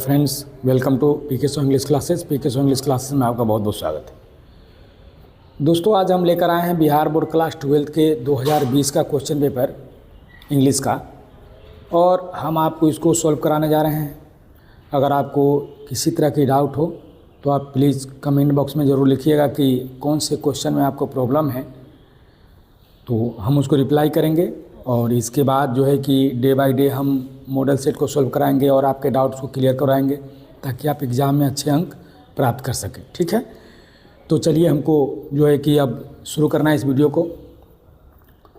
Friends, welcome to PK so English classes. PK so English classes में आपका बहुत बहुत स्वागत है। दोस्तों, आज हम लेकर आए हैं बिहार बोर्ड क्लास 12 के 2020 का क्वेश्चन पेपर इंग्लिश का, और हम आपको इसको सॉल्व कराने जा रहे हैं। अगर आपको किसी तरह की डाउट हो तो आप प्लीज़ कमेंट बॉक्स में ज़रूर लिखिएगा कि कौन से क्वेश्चन में आपको प्रॉब्लम है, तो हम उसको रिप्लाई करेंगे। और इसके बाद जो है कि डे बाय डे हम मॉडल सेट को सॉल्व कराएंगे और आपके डाउट्स को क्लियर कराएंगे, ताकि आप एग्ज़ाम में अच्छे अंक प्राप्त कर सकें। ठीक है, तो चलिए हमको जो है कि अब शुरू करना है इस वीडियो को।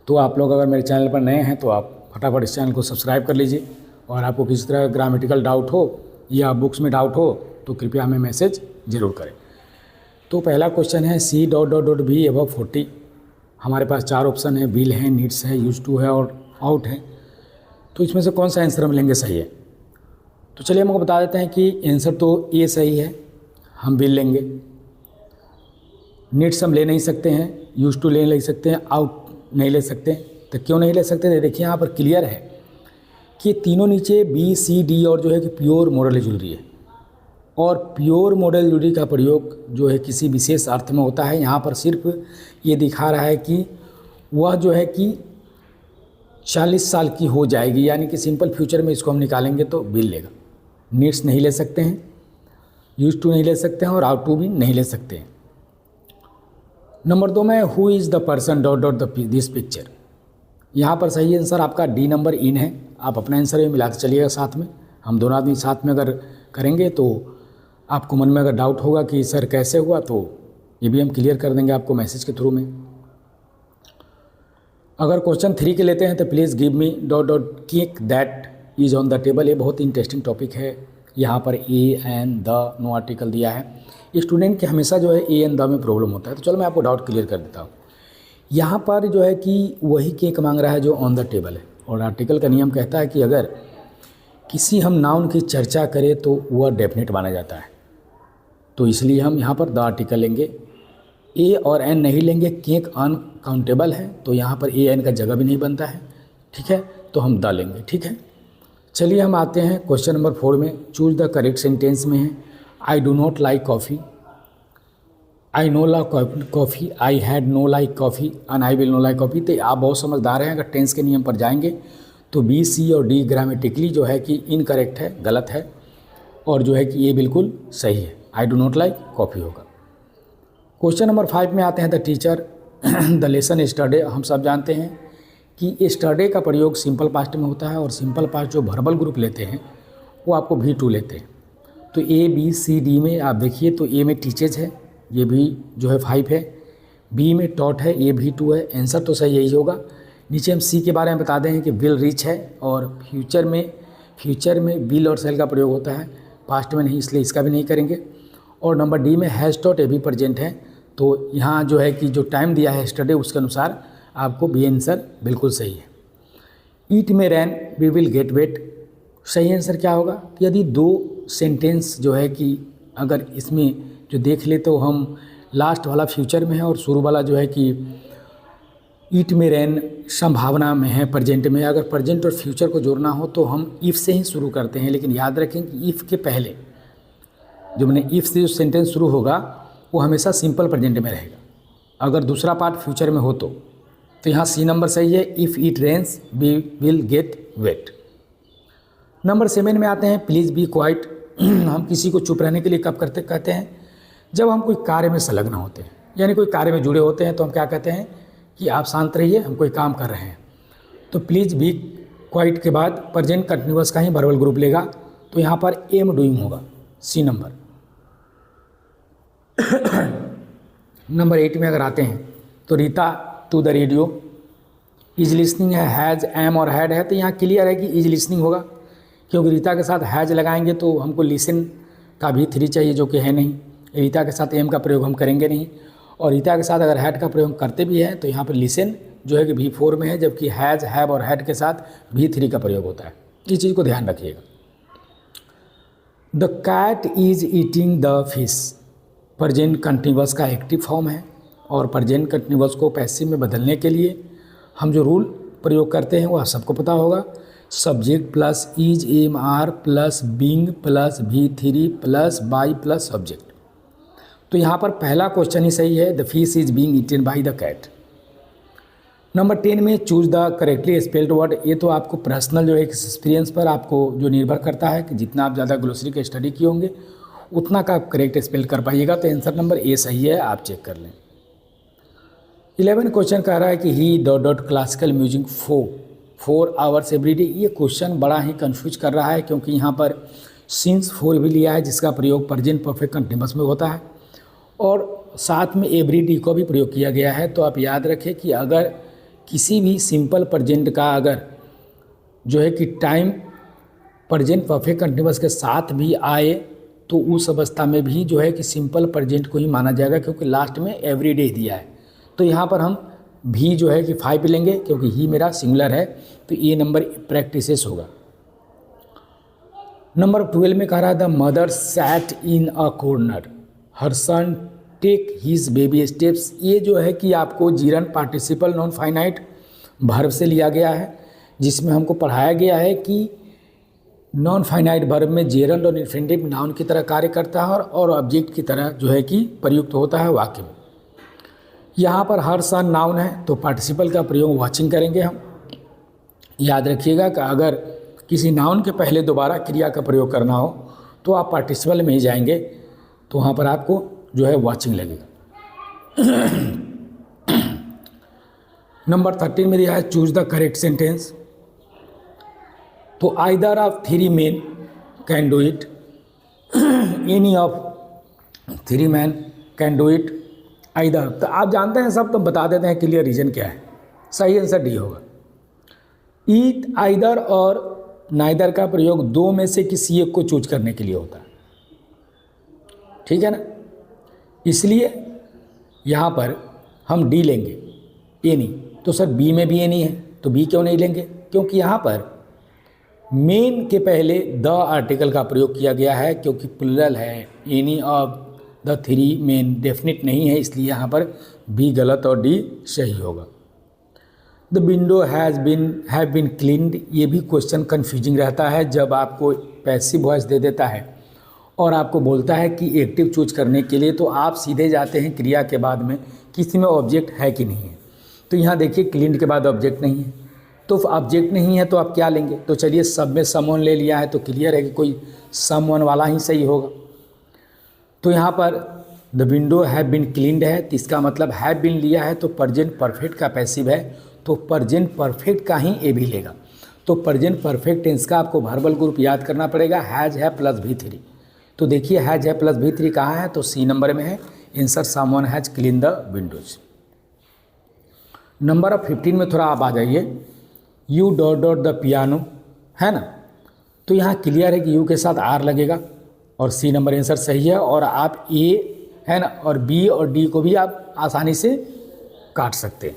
तो आप लोग अगर मेरे चैनल पर नए हैं तो आप फटाफट इस चैनल को सब्सक्राइब कर लीजिए, और आपको किसी तरह ग्रामेटिकल डाउट हो या बुक्स में डाउट हो तो कृपया हमें मैसेज ज़रूर करें। तो पहला क्वेश्चन है C.B अबव 40। हमारे पास 4 ऑप्शन है, विल है, नीड्स है, यूज टू है और आउट है। तो इसमें से कौन सा आंसर हम लेंगे सही है? तो चलिए हम आपको बता देते हैं कि आंसर तो ए सही है, हम विल लेंगे। नीड्स हम ले नहीं सकते हैं, यूज टू ले सकते हैं, आउट नहीं ले सकते। तो क्यों नहीं ले सकते? देखिए यहाँ पर क्लियर है कि तीनों नीचे बी सी डी और जो है कि प्योर मॉडल ज्वेलरी है, और प्योर मॉडल ज्वेलरी का प्रयोग जो है किसी विशेष अर्थ में होता है। यहाँ पर सिर्फ ये दिखा रहा है कि वह जो है कि 40 साल की हो जाएगी, यानी कि सिंपल फ्यूचर में इसको हम निकालेंगे तो विल लेगा। नीड्स नहीं ले सकते हैं, यूज टू नहीं ले सकते हैं और आउट टू भी नहीं ले सकते हैं। नंबर 2 में who is the person this picture. यहाँ पर सही आंसर आपका डी नंबर इन है। आप अपना आंसर भी मिलाते चलिएगा साथ में, हम दोनों आदमी साथ में अगर करेंगे तो आपको मन में अगर डाउट होगा कि सर कैसे हुआ, तो ये भी हम क्लियर कर देंगे आपको मैसेज के थ्रू में। अगर क्वेश्चन 3 के लेते हैं तो please give me cake that is on the table. ये बहुत ही इंटरेस्टिंग टॉपिक है। यहाँ पर a and the no article दिया है। स्टूडेंट के हमेशा जो है ए एंड द में प्रॉब्लम होता है। तो चलो मैं आपको डाउट क्लियर कर देता हूँ। यहाँ पर जो है कि वही केक मांग रहा है जो ऑन द टेबल है, और आर्टिकल का नियम कहता है कि अगर किसी हम नाउन की चर्चा करें तो वह डेफिनेट माना जाता है। तो इसलिए हम यहाँ पर द आर्टिकल लेंगे, ए और एन नहीं लेंगे। केक अनकाउंटेबल है तो यहाँ पर ए एन का जगह भी नहीं बनता है। ठीक है, तो हम द लेंगे। ठीक है, चलिए हम आते हैं क्वेश्चन नंबर 4 में। चूज द करेक्ट सेंटेंस में है I do not like coffee, I know like coffee, I had know like coffee and I will know like coffee. तो आप बहुत समझदार हैं। अगर टेंस के नियम पर जाएंगे तो बी सी और डी ग्रामेटिकली जो है कि इनकरेक्ट है, गलत है, और जो है कि ये बिल्कुल सही है। I do not like coffee होगा। क्वेश्चन नंबर 5 में आते हैं द टीचर द लेसन स्टडे। हम सब जानते हैं कि स्टडे का प्रयोग सिंपल पास्ट में होता है, और सिंपल पास्ट जो वर्बल ग्रुप लेते हैं वो आपको V2 लेते हैं। तो ए बी सी डी में आप देखिए तो ए में टीचेज है, ये भी जो है 5 है। बी में टॉट है, ये V2 है। आंसर तो सही यही होगा। नीचे हम सी के बारे में बता दें कि विल रीच है, और फ्यूचर में विल और सेल का प्रयोग होता है, पास्ट में नहीं, इसलिए इसका भी नहीं करेंगे। और नंबर डी में हैज़ टॉट, ये भी प्रेजेंट है। तो यहाँ जो है कि जो टाइम दिया है स्टडे उसके अनुसार आपको बी आंसर बिल्कुल सही है। ईट में रैन वी विल गेट वेट, सही आंसर क्या होगा? यदि 2 सेंटेंस जो है कि अगर इसमें जो देख ले तो हम लास्ट वाला फ्यूचर में है और शुरू वाला जो है कि ईट में रैन संभावना में है, प्रेजेंट में। अगर प्रेजेंट और फ्यूचर को जोड़ना हो तो हम इफ़ से ही शुरू करते हैं, लेकिन याद रखें कि इफ़ के पहले जो मैंने इफ़ से जो सेंटेंस शुरू होगा वो हमेशा सिंपल प्रेजेंट में रहेगा। अगर दूसरा पार्ट फ्यूचर में हो तो यहाँ सी नंबर सही है। If it rains we will get wet. Number 7 में आते हैं प्लीज़ बी क्वाइट। हम किसी को चुप रहने के लिए कब कहते हैं? जब हम कोई कार्य में संलग्न होते हैं, यानी कोई कार्य में जुड़े होते हैं, तो हम क्या कहते हैं कि आप शांत रहिए, हम कोई काम कर रहे हैं। तो प्लीज़ बी क्वाइट के बाद प्रेजेंट कंटिन्यूअस का ही वर्बल ग्रुप लेगा, तो यहाँ पर एम डूइंग होगा, सी नंबर। नंबर 8 में अगर आते हैं तो Rita to the radio, is listening है, हैज़ एम और हैड है। तो यहाँ क्लियर है कि इज लिसनिंग होगा, क्योंकि रीता के साथ हैज़ लगाएंगे तो हमको लिसन का भी 3 चाहिए, जो कि है नहीं। रीता के साथ एम का प्रयोग हम करेंगे नहीं, और रीता के साथ अगर हैड का प्रयोग करते भी हैं तो यहाँ पर लिसन जो है कि V4 में है, जबकि हैज़, हैव और हैड के साथ V3 का प्रयोग होता है। इस चीज़ को ध्यान रखिएगा। The cat is eating the fish, present continuous का एक्टिव फॉर्म है, और प्रेजेंट कंटिन्यूअस को पैसिव में बदलने के लिए हम जो रूल प्रयोग करते हैं वो सबको पता होगा subject plus is am are plus being plus V3 plus by plus subject. तो यहाँ पर पहला क्वेश्चन ही सही है, the fish is being eaten by the cat. Number 10 में choose the correctly spelled word. ये तो आपको पर्सनल जो है एक्सपीरियंस पर आपको जो निर्भर करता है कि जितना आप ज़्यादा ग्लोसरी का स्टडी किए होंगे उतना का आप करेक्ट स्पेल कर पाइएगा। तो आंसर नंबर ए सही है, आप चेक कर लें। 11 क्वेश्चन कह रहा है कि he dot classical music 4 hours everyday. ये क्वेश्चन बड़ा ही कंफ्यूज कर रहा है क्योंकि यहाँ पर सिंस 4 भी लिया है जिसका प्रयोग प्रेजेंट परफेक्ट कंटिन्यूअस में होता है और साथ में एवरीडे को भी प्रयोग किया गया है। तो आप याद रखें कि अगर किसी भी सिंपल प्रेजेंट का अगर जो है कि टाइम प्रेजेंट परफेक्ट कंटिन्यूअस के साथ भी आए तो उस अवस्था में भी जो है कि सिंपल प्रेजेंट को ही माना जाएगा क्योंकि लास्ट में एवरीडे दिया है। तो यहाँ पर हम भी जो है कि 5 लेंगे क्योंकि ही मेरा सिंगुलर है, तो ये नंबर प्रैक्टिसेस होगा। नंबर 12 में कह रहा है the mother sat in a corner her son take his baby steps. ये जो है कि आपको gerund participle non finite verb से लिया गया है जिसमें हमको पढ़ाया गया है कि नॉन फाइनाइट वर्ब में जेरंड और इन्फिनिटिव नाउन की तरह कार्य करता है और ऑब्जेक्ट की तरह जो है कि प्रयुक्त होता है वाक्य में। यहाँ पर हर सन नाउन है तो पार्टिसिपल का प्रयोग वाचिंग करेंगे हम। याद रखिएगा कि अगर किसी नाउन के पहले दोबारा क्रिया का प्रयोग करना हो तो आप पार्टिसिपल में ही जाएंगे, तो वहाँ पर आपको जो है वाचिंग लगेगा। नंबर 13 में दिया है चूज द करेक्ट सेंटेंस। तो either of 3 men can do it, any of 3 men can do it, either. तो आप जानते हैं सब, तो बता देते हैं क्लियर रीजन क्या है। सही आंसर डी होगा। ईट, आइदर और नाइदर का प्रयोग 2 में से किसी एक को चूज करने के लिए होता है, ठीक है ना। इसलिए यहाँ पर हम डी लेंगे, एनी। तो सर बी में भी एनी है तो बी क्यों नहीं लेंगे, क्योंकि यहाँ पर मेन के पहले द आर्टिकल का प्रयोग किया गया है क्योंकि प्लुरल है। Any of the 3 men definite नहीं है, इसलिए यहाँ पर बी गलत और डी सही होगा। The window have been cleaned. ये भी क्वेश्चन कन्फ्यूजिंग रहता है जब आपको पैसिव वॉइस दे देता है और आपको बोलता है कि एक्टिव चूज करने के लिए, तो आप सीधे जाते हैं क्रिया के बाद में किसी में ऑब्जेक्ट है कि नहीं है। तो यहाँ देखिए क्लीन्ड के बाद ऑब्जेक्ट नहीं है, तो ऑब्जेक्ट नहीं है तो आप क्या लेंगे। तो चलिए सब में समवन ले लिया है तो क्लियर है कि कोई समवन वाला ही सही होगा। तो यहाँ पर the window have been cleaned है तो इसका मतलब हैव बीन लिया है तो प्रेजेंट परफेक्ट का पैसिव है, तो प्रेजेंट परफेक्ट का ही ए भी लेगा। तो प्रेजेंट परफेक्ट टेंस का आपको वर्बल ग्रुप याद करना पड़ेगा, हैज है प्लस V3। तो देखिए हैज है प्लस V3 कहाँ है, तो सी नंबर में है, answer someone has clean the Windows. Number 15 में थोड़ा आप आ जाइए, यू डॉट द पियानो, है ना। तो यहाँ क्लियर है कि यू के साथ आर लगेगा और सी नंबर आंसर सही है। और आप ए है ना और बी और डी को भी आप आसानी से काट सकते हैं।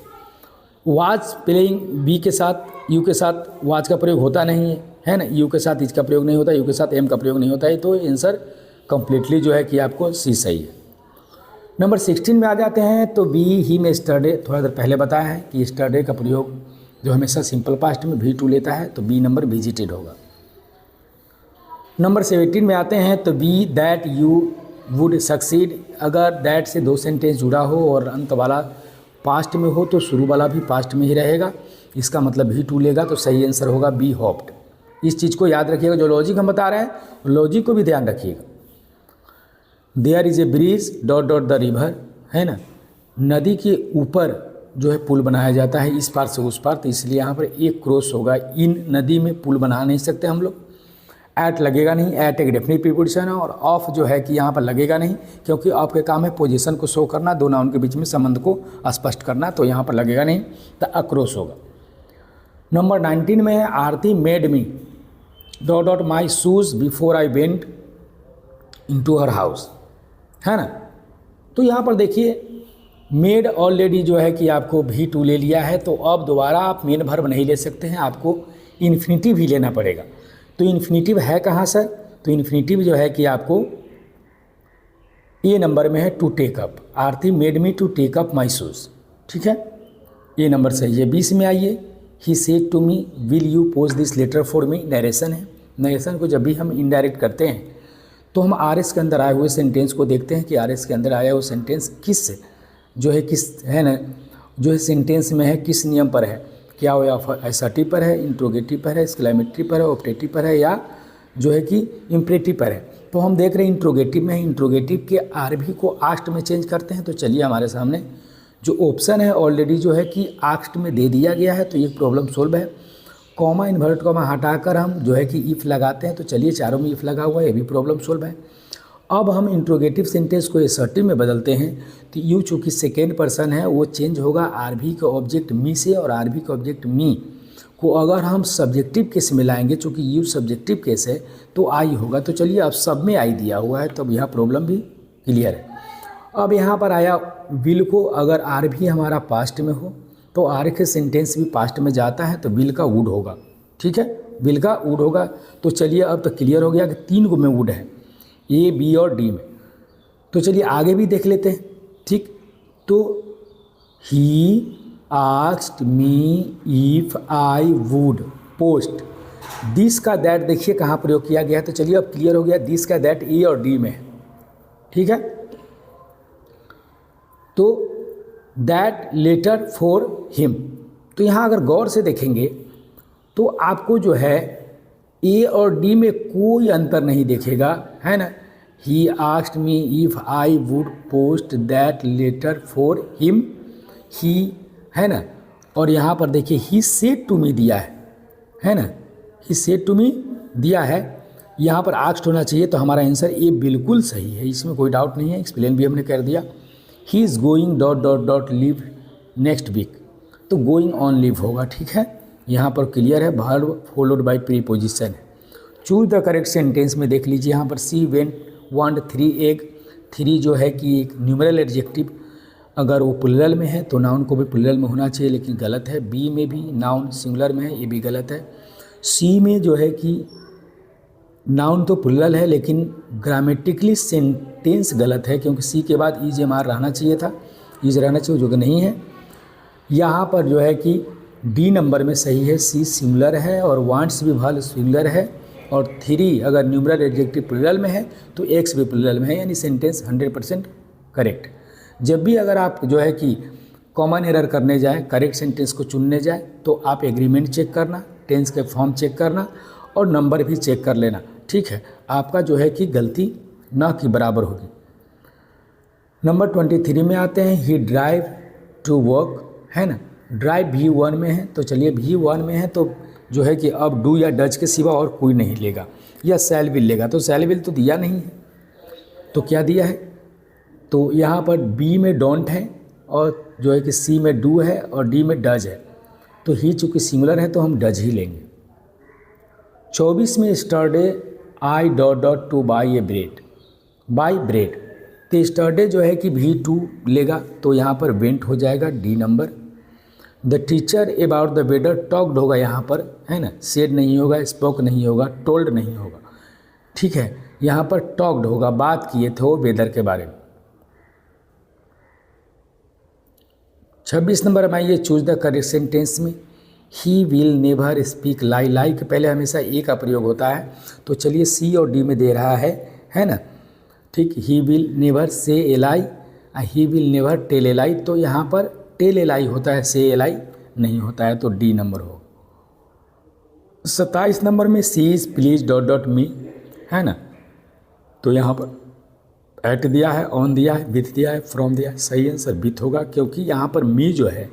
वाच प्लेइंग, बी के साथ यू के साथ वाच का प्रयोग होता नहीं है ना, यू के साथ इज का प्रयोग नहीं होता, यू के साथ एम का प्रयोग नहीं होता है, तो आंसर कंप्लीटली जो है कि आपको सी सही है। नंबर 16 में आ जाते हैं, तो बी ही में स्टरडे, थोड़ा देर पहले बताया है कि स्टरडे का प्रयोग जो हमेशा सिंपल पास्ट में V2 लेता है, तो बी नंबर विजिटेड होगा। नंबर 17 में आते हैं, तो B that you would succeed. अगर दैट से 2 सेंटेंस जुड़ा हो और अंत वाला पास्ट में हो तो शुरू वाला भी पास्ट में ही रहेगा, इसका मतलब V2 लेगा, तो सही आंसर होगा बी होप्ड। इस चीज़ को याद रखिएगा, जो लॉजिक हम बता रहे हैं लॉजिक को भी ध्यान रखिएगा। There is a bridge dot the river, है ना, नदी के ऊपर जो है पुल बनाया जाता है इस पार से उस पार, तो इसलिए यहाँ पर एक क्रॉस होगा। इन नदी में पुल बना नहीं सकते हम लोग, एट लगेगा नहीं, एट एक डेफिनेट प्रीपोजिशन है। और ऑफ जो है कि यहाँ पर लगेगा नहीं क्योंकि ऑफ के काम है पोजीशन को शो करना, दो नाउन के बीच में संबंध को स्पष्ट करना, तो यहाँ पर लगेगा नहीं, तो अक्रॉस होगा। नंबर 19 में है, Aarti made me dot my shoes before I went into her house, है ना। तो यहाँ पर देखिए मेड ऑलरेडी जो है कि आपको V2 ले लिया है, तो अब दोबारा आप मेन वर्ब नहीं ले सकते हैं, आपको इन्फिनिटिव ही लेना पड़ेगा। तो इन्फिनिटिव है कहाँ सर, तो इन्फिनिटिव जो है कि आपको ए नंबर में है, to take up. Aarti made me to take up my shoes, ठीक है, ये नंबर सही है। 20 में आइए, he said to me will you post this letter for me, narration है। नरेशन को जब भी हम इनडायरेक्ट करते हैं तो हम आर एस के अंदर आए हुए सेंटेंस को देखते हैं कि आर एस के अंदर आया हुआ सेंटेंस किस है ना, जो है सेंटेंस में है, किस नियम पर है, क्या वो असर्टिव पर है, इंट्रोगेटिव पर है, एक्सक्लेमेटरी पर है, ऑप्टेटिव पर है, या जो है कि इम्परेटिव पर है। तो हम देख रहे हैं इंट्रोगेटिव में है, इंट्रोगेटिव के आर भी को आस्ट में चेंज करते हैं। तो चलिए हमारे सामने जो ऑप्शन है ऑलरेडी जो है कि आस्ट में दे दिया गया है, तो ये प्रॉब्लम सोल्व है। कॉमा इन्वर्ट कॉमा हटाकर हम जो है कि इफ़ लगाते हैं, तो चलिए चारों में इफ़ लगा हुआ है, ये भी प्रॉब्लम सोल्व है। अब हम इंट्रोगेटिव सेंटेंस को असर्टिव में बदलते हैं, तो यू चूँकि सेकेंड पर्सन है वो चेंज होगा आर भी का ऑब्जेक्ट मी से, और आर भी का ऑब्जेक्ट मी को अगर हम सब्जेक्टिव केस में लाएंगे, चूँकि यू सब्जेक्टिव केस है तो आई होगा। तो चलिए अब सब में आई दिया हुआ है, तब यह प्रॉब्लम भी क्लियर है। अब यहाँ पर आया विल को, अगर आर भी हमारा पास्ट में हो तो आर के सेंटेंस भी पास्ट में जाता है, तो विल का वुड होगा। ठीक है, विल का वुड होगा। तो चलिए अब तो क्लियर हो गया कि 3 गो में वुड है, ए बी और डी में। तो चलिए आगे भी देख लेते हैं। ठीक, तो ही asked me if I would post this का दैट, देखिए कहाँ प्रयोग किया गया है। तो चलिए अब क्लियर हो गया, दिस का दैट ए और डी में है। ठीक है, तो दैट लेटर फॉर हिम, तो यहाँ अगर गौर से देखेंगे तो आपको जो है ए और डी में कोई अंतर नहीं देखेगा, है ना। He asked me if I would post that letter for him, he, है ना। और यहाँ पर देखिए ही सेड टू मी दिया है ना, ही सेड टू मी दिया है। यहाँ पर आस्क्ड होना चाहिए, तो हमारा आंसर ए बिल्कुल सही है, इसमें कोई डाउट नहीं है, एक्सप्लेन भी हमने कर दिया। He is going dot dot dot leave next week, तो गोइंग ऑन लीव होगा। ठीक है, यहाँ पर क्लियर है, वर्ब फॉलोड बाय प्रीपोजिशन है। चूज द करेक्ट सेंटेंस में देख लीजिए, यहाँ पर सी वेंट वांट 3 एग, 3 जो है कि एक न्यूमरल एडजेक्टिव, अगर वो प्लुरल में है तो नाउन को भी प्लुरल में होना चाहिए, लेकिन गलत है। बी में भी नाउन सिंगुलर में है, ये भी गलत है। सी में जो है कि नाउन तो प्लुरल है, लेकिन ग्रामेटिकली सेंटेंस गलत है, क्योंकि सी के बाद ईज एम आर रहना चाहिए था, ईज रहना चाहिए, जो कि नहीं है। यहाँ पर जो है कि डी नंबर में सही है, सी सिंगुलर है और वांट्स भी भल सिंगुलर है, और 3 अगर न्यूमरल एडजेक्टिव प्लुरल में है तो एक्स भी प्लुरल में है, यानी सेंटेंस 100% करेक्ट। जब भी अगर आप जो है कि कॉमन एरर करने जाए, करेक्ट सेंटेंस को चुनने जाए, तो आप एग्रीमेंट चेक करना, टेंस के फॉर्म चेक करना और नंबर भी चेक कर लेना। ठीक है, आपका जो है कि गलती ना की बराबर होगी। नंबर 23 में आते हैं, ही ड्राइव टू वर्क, है ना। ड्राइव V1 में है, तो चलिए V1 में है तो जो है कि अब डू या डज के सिवा और कोई नहीं लेगा, या शैल विल लेगा। तो शैल विल तो दिया नहीं है, तो क्या दिया है, तो यहाँ पर B में डोंट है, और जो है कि C में डू है, और D में डज है। तो ही चूँकि सिंगुलर है तो हम डज ही लेंगे। 24 में yesterday I dot dot to buy a bread, buy bread, तो स्टरडे जो है कि V2 लेगा, तो यहाँ पर वेंट हो जाएगा, D number. The teacher about the weather talked होगा यहाँ पर, है ना, सेड नहीं होगा, स्पोक नहीं होगा, टोल्ड नहीं होगा। ठीक है, यहाँ पर टॉक्ड होगा, बात किए थे वो वेदर के बारे में। 26 नंबर में आइए, चूज द करेक्ट सेंटेंस में, ही विल नेवर स्पीक लाई, लाई के पहले हमेशा ए का प्रयोग होता है, तो चलिए सी और डी में दे रहा है ना। ठीक, ही will never say a lie, he will never tell a lie, तो यहाँ पर टेल ए लाई होता है, से ए लाई नहीं होता है, तो डी नंबर हो। 27 नंबर में she is please dot dot me, है ना, तो यहाँ पर एट दिया है, ऑन दिया है, विथ दिया है, फ्रॉम दिया है, सही आंसर विथ होगा, क्योंकि यहाँ पर मी जो है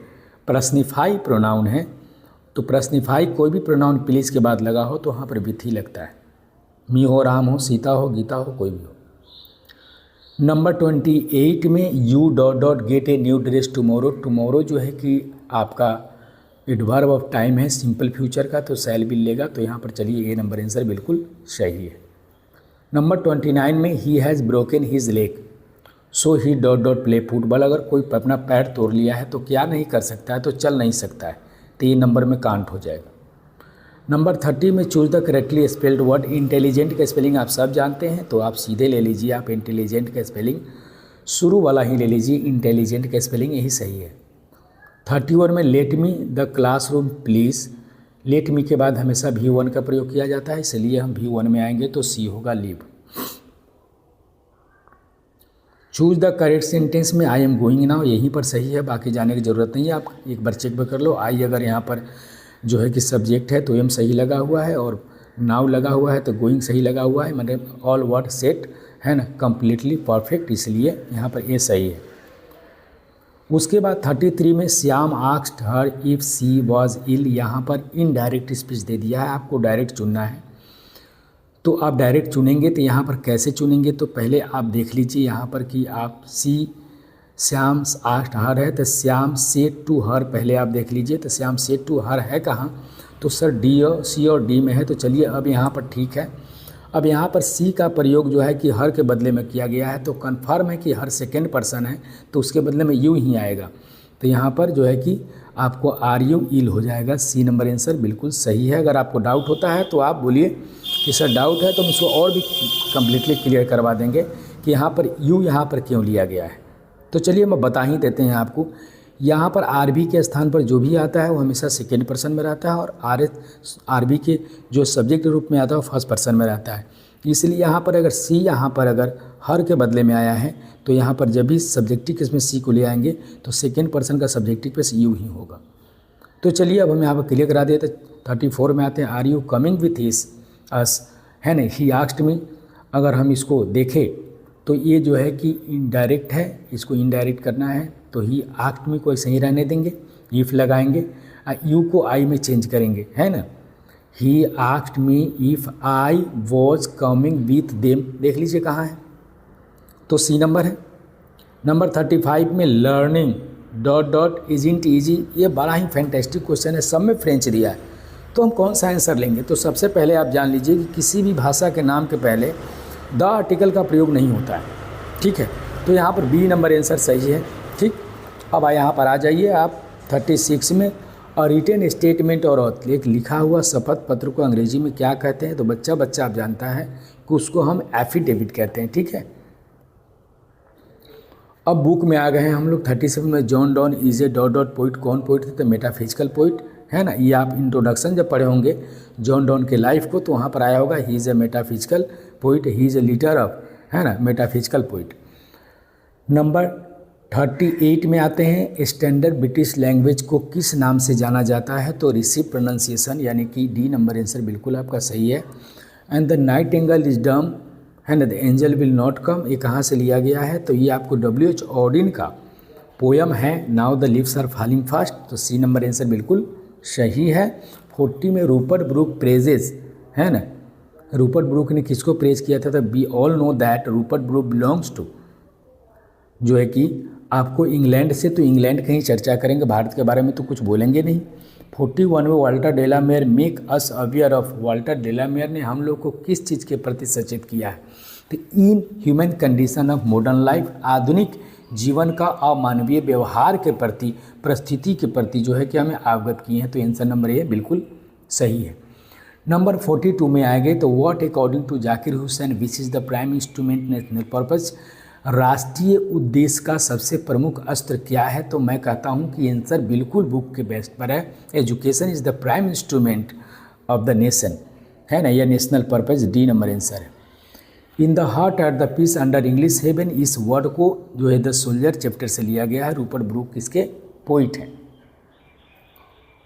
पर्सनिफाई प्रोनाउन है, तो पर्सनिफाई कोई भी प्रोनाउन प्लीज के बाद लगा हो तो वहाँ पर विथ ही लगता है। मी हो, राम हो, सीता हो, गीता हो, कोई भी हो। नंबर 28 में U dot dot gate a new dress tomorrow, tomorrow जो है कि आपका एडवर्ब ऑफ टाइम है, सिंपल फ्यूचर का, तो शैल विल लेगा, तो यहाँ पर चलिए ए नंबर आंसर बिल्कुल सही है। नंबर 29 में he has broken his leg, so he dot dot play football, अगर कोई अपना पैर तोड़ लिया है तो क्या नहीं कर सकता है, तो चल नहीं सकता है, तो ये नंबर में काउंट हो जाएगा। नंबर 30 में choose the correctly spelled word, intelligent का स्पेलिंग आप सब जानते हैं, तो आप सीधे ले लीजिए, आप इंटेलिजेंट का स्पेलिंग शुरू वाला ही ले लीजिए, इंटेलिजेंट का स्पेलिंग यही सही है। 31 में let me the classroom please. Let me के बाद हमेशा V1 का प्रयोग किया जाता है, इसलिए हम V1 में आएंगे तो सी होगा leave. Choose the correct sentence में आई एम गोइंग नाउ यहीं पर सही है, बाकी जाने की ज़रूरत नहीं है, आप एक बार चेक भी कर लो। आई अगर यहाँ पर जो है कि सब्जेक्ट है तो एम सही लगा हुआ है, और नाउ लगा हुआ है तो गोइंग सही लगा हुआ है, मतलब ऑल वर्ड सेट है ना, कम्प्लीटली परफेक्ट, इसलिए यहाँ पर ए सही है। उसके बाद 33 में Shyam asked her if she was ill, यहाँ पर इनडायरेक्ट स्पीच दे दिया है, आपको डायरेक्ट चुनना है। तो आप डायरेक्ट चुनेंगे तो यहाँ पर कैसे चुनेंगे, तो पहले आप देख लीजिए यहाँ पर कि आप सी श्याम आस्क्ड हर है तो श्याम सेड टू हर पहले आप देख लीजिए, तो श्याम सेड टू हर है कहाँ, तो सर डी और सी और डी में है। तो चलिए अब यहाँ पर ठीक है, अब यहाँ पर सी का प्रयोग जो है कि हर के बदले में किया गया है, तो कन्फर्म है कि हर सेकेंड पर्सन है तो उसके बदले में यू ही आएगा। तो यहाँ पर जो है कि आपको आर यू इल हो जाएगा, सी नंबर आंसर बिल्कुल सही है। अगर आपको डाउट होता है तो आप बोलिए कि सर डाउट है, तो हम इसको और भी कम्प्लीटली क्लियर करवा देंगे कि यहाँ पर यू यहाँ पर क्यों लिया गया है। तो चलिए हम बता ही देते हैं आपको। यहाँ पर आर बी के स्थान पर जो भी आता है वो हमेशा सेकेंड पर्सन में रहता है, और आर बी के जो सब्जेक्ट के रूप में आता है वो फर्स्ट पर्सन में रहता है। इसलिए यहाँ पर अगर सी यहाँ पर अगर हर के बदले में आया है तो यहाँ पर जब भी सब्जेक्टिव केस में सी को ले आएंगे तो सेकेंड पर्सन का सब्जेक्टिव केस यू ही होगा। तो चलिए अब हम यहाँ पर क्लियर करा देते। 34 में आते हैं, are you coming with his us, है ना, ही आस्क्ड मी। अगर हम इसको देखें तो ये जो है कि इनडायरेक्ट है, इसको इनडायरेक्ट करना है तो ही आस्क्ड मी को ऐसे ही रहने देंगे, इफ़ लगाएंगे, यू को आई में चेंज करेंगे, है ना। He asked me if I was coming with them, देख लीजिए कहाँ है, तो सी नंबर है। नंबर 35 में learning dot dot isn't easy, ये बड़ा ही फैंटेस्टिक क्वेश्चन है, सब में फ्रेंच दिया है, तो हम कौन सा आंसर लेंगे। तो सबसे पहले आप जान लीजिए कि किसी भी भाषा के नाम के पहले द आर्टिकल का प्रयोग नहीं होता है, ठीक है। तो यहाँ पर बी नंबर आंसर सही है, ठीक। अब यहाँ पर आ जाइए आप 36 में, और रिटेन स्टेटमेंट और एक लिखा हुआ शपथ पत्र को अंग्रेजी में क्या कहते हैं, तो बच्चा आप जानता है कि उसको हम एफिडेविट कहते हैं, ठीक है। अब बुक में आ गए हैं हम लोग 37 में, John Donne is a dot dot poet, कौन पोइट थे, तो मेटाफिजिकल पोइट, है ना। ये आप इंट्रोडक्शन जब पढ़े होंगे जॉन डॉन के लाइफ को तो वहाँ पर आया होगा, he is a metaphysical poet, he is a leader of, है ना, मेटाफिजिकल पोइट। नंबर 38 में आते हैं, स्टैंडर्ड ब्रिटिश लैंग्वेज को किस नाम से जाना जाता है, तो रिसीव प्रोनाउंसिएशन, यानी कि डी नंबर आंसर बिल्कुल आपका सही है। And the night angle is dumb, है ना, the angel will not come, ये कहाँ से लिया गया है, तो ये आपको W.H. ऑडिन का पोयम है, now the leaves are falling fast, तो सी नंबर आंसर बिल्कुल सही है। 40 में रूपर्ट ब्रूक प्रेजेस, है ना, रूपर्ट ब्रूक ने किसको प्रेज किया था, तो we all know that Rupert Brooke belongs to, जो है कि आपको इंग्लैंड से, तो इंग्लैंड की ही चर्चा करेंगे, भारत के बारे में तो कुछ बोलेंगे नहीं। 41 में Walter de la Mare make us aware of, Walter de la Mare ने हम लोग को किस चीज़ के प्रति सचेत किया है, तो in human condition of modern life, आधुनिक जीवन का अमानवीय व्यवहार के प्रति, परिस्थिति के प्रति जो है कि हमें अवगत किए हैं, तो आंसर नंबर ए बिल्कुल सही है। नंबर 42 में आएंगे तो what according to Zakir Hussain which is the prime instrument national purpose, राष्ट्रीय उद्देश्य का सबसे प्रमुख अस्त्र क्या है, तो मैं कहता हूं कि आंसर बिल्कुल बुक के बेस्ट पर है, education is the prime instrument of the nation, है ना, यह national purpose, D number answer है। In the heart at the peace under English heaven, इस वर्ड को जो है द सोल्जर चैप्टर से लिया गया है, रूपर्ट ब्रूक इसके पोइट हैं।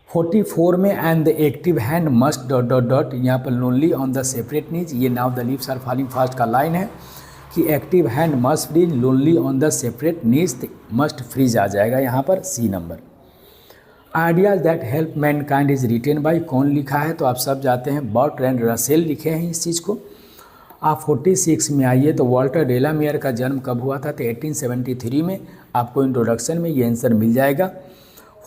44 में and the active hand must dot dot dot, यहाँ पर lonely on the separate knees, ये now the leaves are falling fast का लाइन है कि active hand must freeze, lonely on the separate knees must freeze आ जाएगा यहाँ पर, C number. Ideas that help mankind is written by, कौन लिखा है, तो आप सब जाते हैं बर्ट्रैंड रसेल लिखे हैं इस चीज़ को। आप 46 में आइए तो वाल्टर डेलामेयर का जन्म कब हुआ था, तो 1873 में, आपको इंट्रोडक्शन में ये आंसर मिल जाएगा।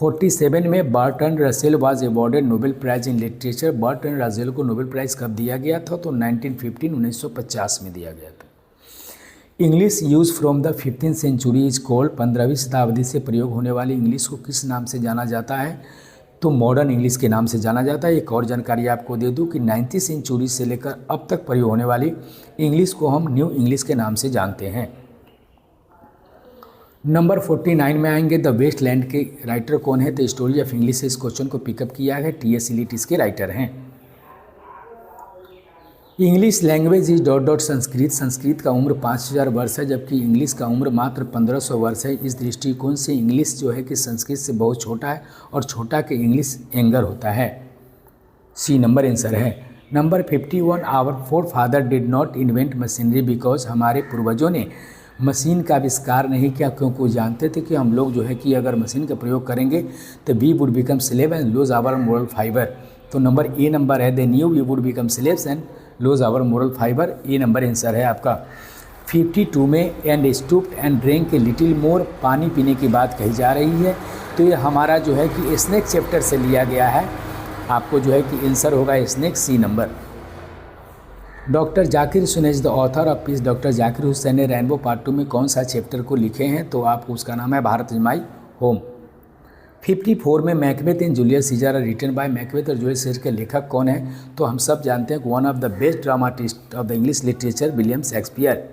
47 में Bertrand Russell was awarded Nobel prize in literature, Bertrand Russell को नोबेल प्राइज़ कब दिया गया था, तो 1950 में दिया गया था। English use from the 15th century is called, 15वीं शताब्दी से प्रयोग होने वाली इंग्लिश को किस नाम से जाना जाता है, तो मॉडर्न इंग्लिश के नाम से जाना जाता है। एक और जानकारी आपको दे दूं कि 19वीं सेंचुरी से लेकर अब तक प्रयोग होने वाली इंग्लिश को हम न्यू इंग्लिश के नाम से जानते हैं। नंबर 49 में आएंगे, द वेस्ट लैंड के राइटर कौन है? तो स्टोरी ऑफ इंग्लिश से इस क्वेश्चन को पिकअप किया है, टी.एस. इलियट इसके राइटर हैं। English language is dot dot Sanskrit, Sanskrit का उम्र 5000 वर्ष है जबकि इंग्लिश का उम्र मात्र 1500 वर्ष है। इस दृष्टिकोण से इंग्लिश जो है कि संस्कृत से बहुत छोटा है और छोटा के इंग्लिश एंगर होता है। सी नंबर आंसर है। Number 51, our forefather did not invent machinery because, हमारे पूर्वजों ने मशीन का आविष्कार नहीं किया क्योंकि वो जानते थे कि हम लोग जो है कि अगर मशीन का प्रयोग करेंगे तो we would become slave and lose our moral fibre. तो नंबर ए नंबर है, they knew we would become slaves and lose our moral fibre, A number answer है आपका। 52 में and stooped and drink a little more, पानी पीने की बात कही जा रही है। तो ये हमारा जो है कि स्नेक चैप्टर से लिया गया है। आपको जो है कि आंसर होगा snake, C number. Doctor Zakir Hussain is the author of peace, doctor Zakir Hussain ने रेनबो पार्ट 2 में कौन सा चैप्टर को लिखे हैं? तो आपको उसका नाम है भारत इज माई होम। 54 में Macbeth and Julius Caesar written by, Macbeth और जूलियस सीजर के लेखक कौन है? तो हम सब जानते हैं one of the best dramatist of the English literature William Shakespeare.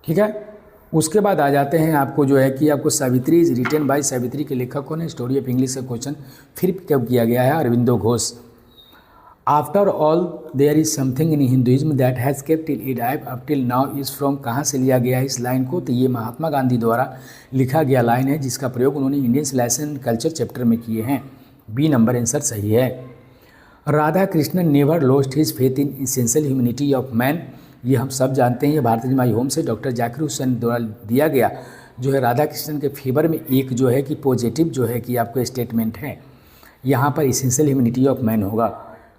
ठीक है, उसके बाद आ जाते हैं आपको जो है कि आपको Savitri is written by, Savitri के लेखक कौन है? स्टोरी ऑफ इंग्लिश का क्वेश्चन फिर पिकअप किया गया है, Aurobindo Ghosh. After all there is something in Hinduism that has kept it alive up till now is from, कहाँ से लिया गया है इस लाइन को? तो ये महात्मा गांधी द्वारा लिखा गया लाइन है जिसका प्रयोग उन्होंने Indian civilization and culture chapter में किए हैं, बी नंबर आंसर सही है। Radhakrishnan never lost his faith in essential humanity of man, ये हम सब जानते हैं। ये भारत इज माई होम से डॉक्टर जाकिर हुसैन द्वारा दिया गया जो है राधा कृष्णन के फेवर में एक जो है कि पॉजिटिव जो है कि आपको स्टेटमेंट है, यहाँ पर इसेंशियल ह्यूमैनिटी ऑफ मैन होगा।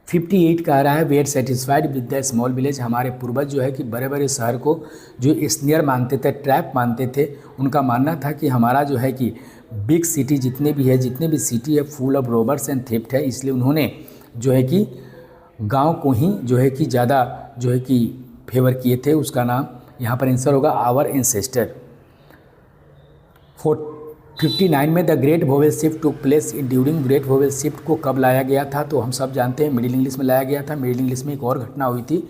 58 कह रहा है we are satisfied with the small village, हमारे पूर्वज जो है कि बड़े बड़े शहर को जो स्नेयर मानते थे, ट्रैप मानते थे, उनका मानना था कि हमारा जो है कि बिग सिटी जितने भी सिटी है full of robbers and theft है, इसलिए उन्होंने जो है कि गांव को ही जो है कि ज़्यादा जो है कि फेवर किए थे। उसका नाम यहाँ पर आंसर होगा आवर एंसेस्टर। 59 में the great vowel shift took place in during, great vowel shift को कब लाया गया था? तो हम सब जानते हैं मिडिल इंग्लिश में लाया गया था। मिडिल इंग्लिश में एक और घटना हुई थी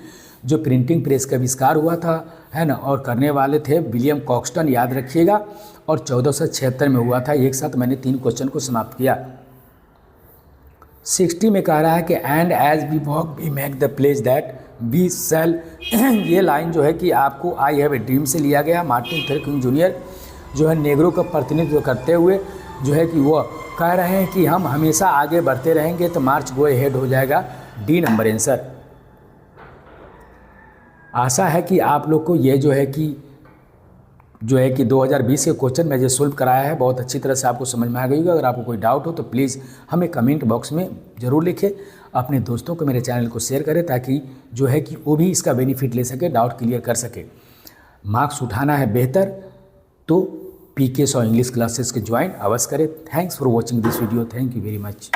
जो प्रिंटिंग प्रेस का आविष्कार हुआ था, है ना, और करने वाले थे विलियम कॉक्सटन, याद रखिएगा, और 1476 में हुआ था। एक साथ मैंने 3 क्वेश्चन को समाप्त किया। 60 में कह रहा है कि and as we walk we make the place that we sell, ये लाइन जो है कि आपको आई हैव ए ड्रीम से लिया गया। मार्टिन लूथर किंग जूनियर जो है नेग्रो का प्रतिनिधित्व करते हुए जो है कि वो कह रहे हैं कि हम हमेशा आगे बढ़ते रहेंगे तो मार्च गो अहेड हो जाएगा, डी नंबर आंसर। आशा है कि आप लोग को ये जो है कि 2020 के क्वेश्चन में जो सोल्व कराया है बहुत अच्छी तरह से आपको समझ में आ गई होगा। अगर आपको कोई डाउट हो तो प्लीज़ हमें कमेंट बॉक्स में ज़रूर लिखें। अपने दोस्तों को मेरे चैनल को शेयर करें ताकि जो है कि वो भी इसका बेनिफिट ले सके, डाउट क्लियर कर सके। मार्क्स उठाना है बेहतर तो PK 100 इंग्लिश क्लासेस के ज्वाइन अवश्य करें। Thanks for watching this video, thank you very much.